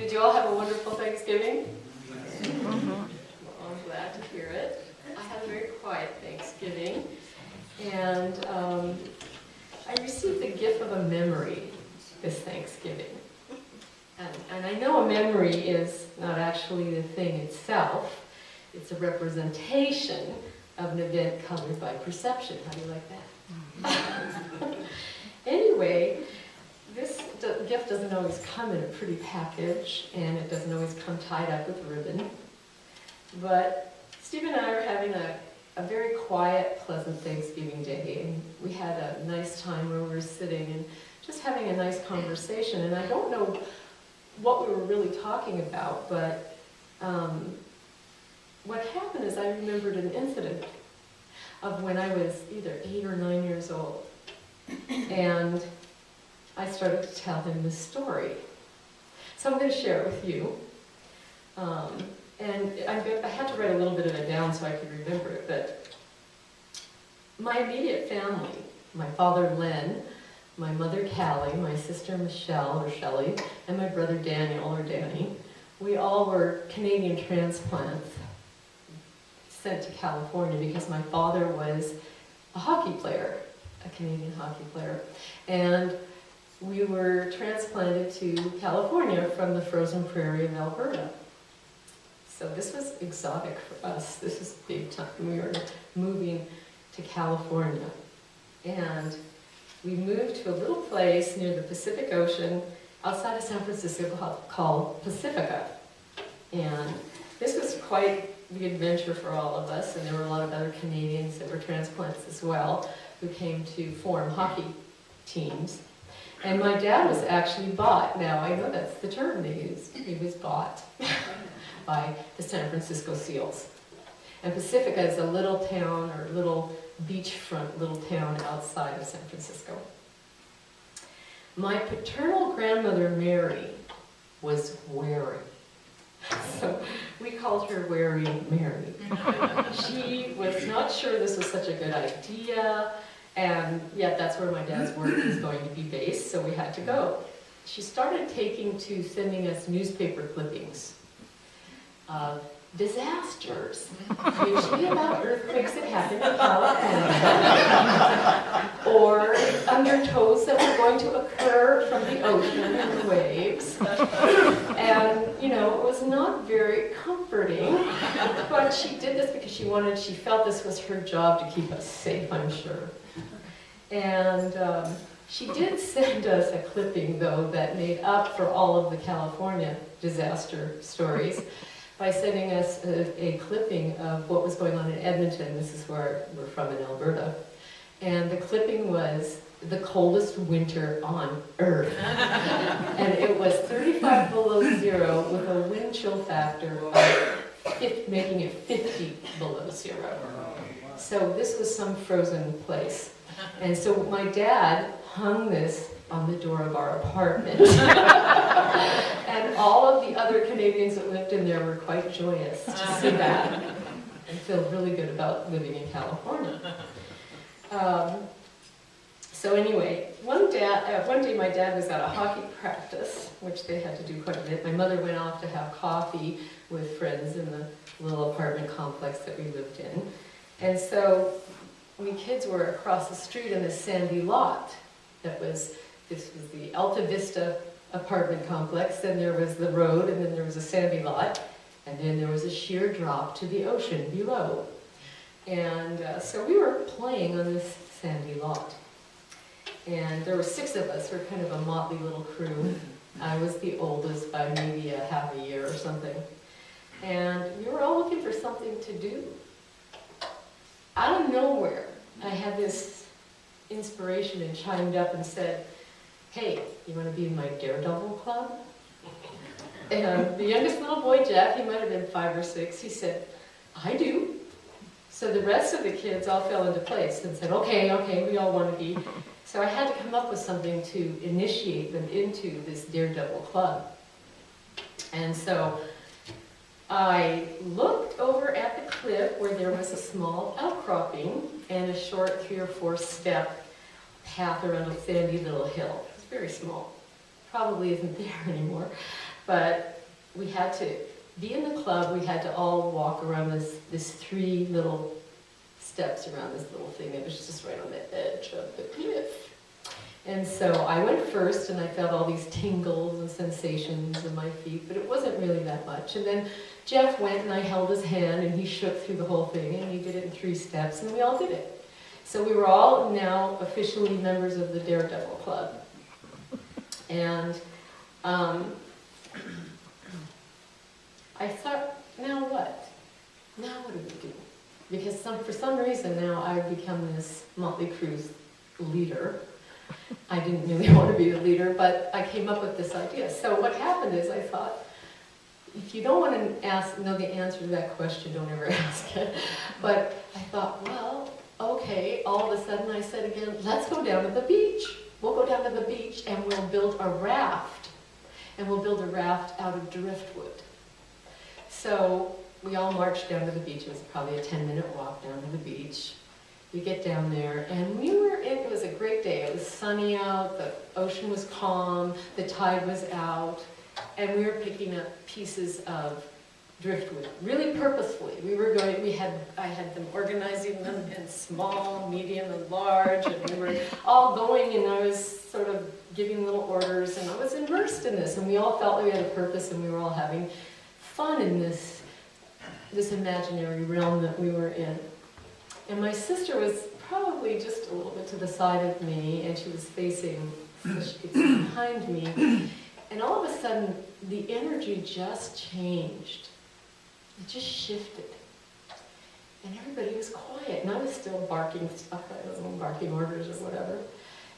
Did you all have a wonderful Thanksgiving? Well, I'm glad to hear it. I had a very quiet Thanksgiving, and I received the gift of a memory this Thanksgiving. And I know a memory is not actually the thing itself. It's a representation of an event colored by perception. How do you like that? Anyway, this gift doesn't always come in a pretty package, and it doesn't always come tied up with ribbon. But Steve and I are having a very quiet, pleasant Thanksgiving day, and we had a nice time where we were sitting and just having a nice conversation. And I don't know what we were really talking about, but what happened is I remembered an incident of when I was either 8 or 9 years old. And I started to tell him this story. So I'm going to share it with you. And I had to write a little bit of it down so I could remember it. But my immediate family, my father Len, my mother Callie, my sister Michelle or Shelley, and my brother Daniel or Danny, we all were Canadian transplants sent to California because my father was a hockey player, a Canadian hockey player. And we were transplanted to California from the frozen prairie of Alberta. So this was exotic for us. This was big time. We were moving to California. And we moved to a little place near the Pacific Ocean outside of San Francisco called Pacifica. And this was quite the adventure for all of us, and there were a lot of other Canadians that were transplants as well who came to form hockey teams. And my dad was actually bought. Now, I know that's the term they used. He was bought by the San Francisco Seals. And Pacifica is a little town or little beachfront little town outside of San Francisco. My paternal grandmother, Mary, was wary. So we called her Wary Mary. She was not sure this was such a good idea, and yet that's where my dad's work is going to be based, so we had to go. She started sending us newspaper clippings of disasters, usually about earthquakes that happened in California, or undertows that were going to occur from the ocean and the waves. And, you know, it was not very comforting, but she did this because she felt this was her job to keep us safe, I'm sure. And she did send us a clipping, though, that made up for all of the California disaster stories by sending us a clipping of what was going on in Edmonton. This is where we're from in Alberta. And the clipping was the coldest winter on Earth. And it was 35 below zero with a wind chill factor of making it 50 below zero. So this was some frozen place. And so my dad hung this on the door of our apartment. And all of the other Canadians that lived in there were quite joyous to see that and feel really good about living in California. So anyway, one day my dad was at a hockey practice, which they had to do quite a bit. My mother went off to have coffee with friends in the little apartment complex that we lived in. And so we kids were across the street in this sandy lot. This was the Alta Vista apartment complex, then there was the road, and then there was a sandy lot, and then there was a sheer drop to the ocean below. And so we were playing on this sandy lot. And there were 6 of us. We're kind of a motley little crew. I was the oldest by maybe a half a year or something. And we were all looking for something to do. Out of nowhere, I had this inspiration and chimed up and said, "Hey, you want to be in my Daredevil club?" And the youngest little boy, Jeff, he might have been 5 or 6, he said, "I do." So the rest of the kids all fell into place and said, okay, we all want to be. So I had to come up with something to initiate them into this Daredevil club. And so I looked over at the cliff where there was a small outcropping and a short 3 or 4 step path around a sandy little hill. It's very small. Probably isn't there anymore. But we had to be in the club, we had to all walk around this 3 little steps around this little thing that was just right on the edge of the cliff. And so I went first, and I felt all these tingles and sensations in my feet, but it wasn't really that much. And then Jeff went, and I held his hand, and he shook through the whole thing, and he did it in 3 steps, and we all did it. So we were all now officially members of the Daredevil Club. And I thought, now what? Now what do we do? Because for some reason now I've become this Motley Crue's leader. I didn't really want to be the leader, but I came up with this idea. So what happened is I thought, if you don't want to know the answer to that question, don't ever ask it. But I thought, well, okay, all of a sudden I said again, let's go down to the beach. We'll go down to the beach and we'll build a raft. And we'll build a raft out of driftwood. So we all marched down to the beach. It was probably a 10-minute walk down to the beach. We get down there, and it was a great day. It was sunny out, the ocean was calm, the tide was out, and we were picking up pieces of driftwood, really purposefully. I had them organizing them in small, medium, and large, and we were all going, and I was sort of giving little orders, and I was immersed in this, and we all felt like we had a purpose, and we were all having fun in this imaginary realm that we were in. And my sister was probably just a little bit to the side of me, and she was facing, so she could see behind me. And all of a sudden, the energy just changed. It just shifted. And everybody was quiet, and I was still barking stuff, I don't know, barking orders or whatever.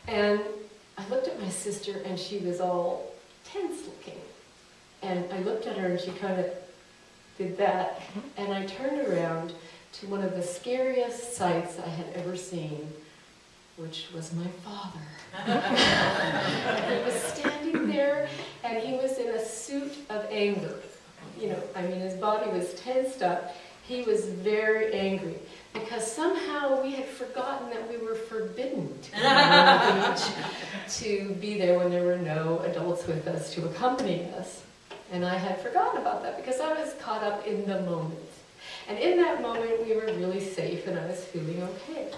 And I looked at my sister, and she was all tense looking. And I looked at her, and she kind of did that. And I turned around to one of the scariest sights I had ever seen, which was my father. He was standing there, and he was in a suit of anger. His body was tensed up. He was very angry, because somehow we had forgotten that we were forbidden to be on the beach, to be there when there were no adults with us to accompany us. And I had forgotten about that, because I was caught up in the moment. And in that moment, we were really safe, and I was feeling okay.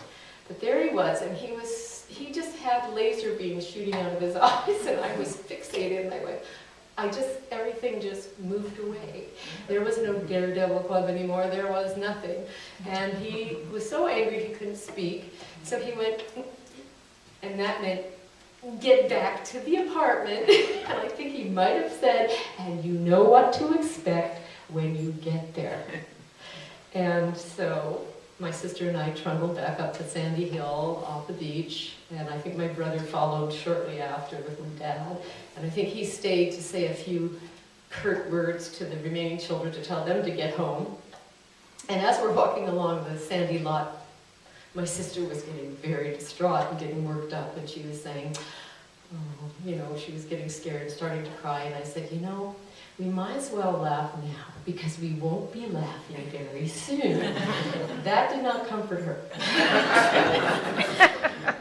But there he was, and he just had laser beams shooting out of his eyes, and I was fixated, and everything just moved away. There was no Daredevil Club anymore, there was nothing. And he was so angry he couldn't speak, so he went, and that meant, get back to the apartment. And I think he might have said, and you know what to expect when you get there. And so my sister and I trundled back up to Sandy Hill off the beach, and I think my brother followed shortly after with my dad. And I think he stayed to say a few curt words to the remaining children to tell them to get home. And as we're walking along the sandy lot, my sister was getting very distraught and getting worked up, and she was saying, she was getting scared and starting to cry. And I said, we might as well laugh now, because we won't be laughing very soon. That did not comfort her.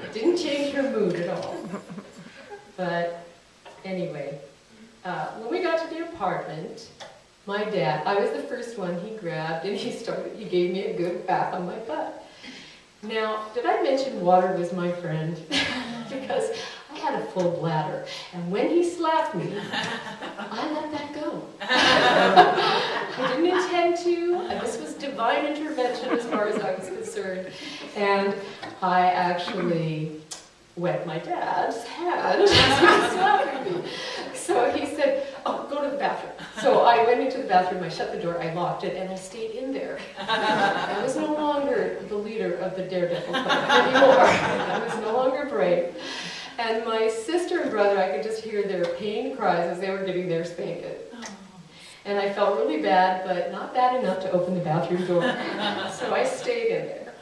It didn't change her mood at all. But anyway, when we got to the apartment, my dad, I was the first one he grabbed, and he gave me a good whack on my butt. Now, did I mention water was my friend? Because I had a full bladder, and when he slapped me, I let that go. I didn't intend to, and this was divine intervention as far as I was concerned. And I actually wet my dad's hand as he was slapping me. So he said, oh, go to the bathroom. So I went into the bathroom, I shut the door, I locked it, and I stayed in there. I was no longer the leader of the Daredevil Club anymore. I was no longer brave. And my sister and brother, I could just hear their pained cries as they were getting their spanking. And I felt really bad, but not bad enough to open the bathroom door. So I stayed in there.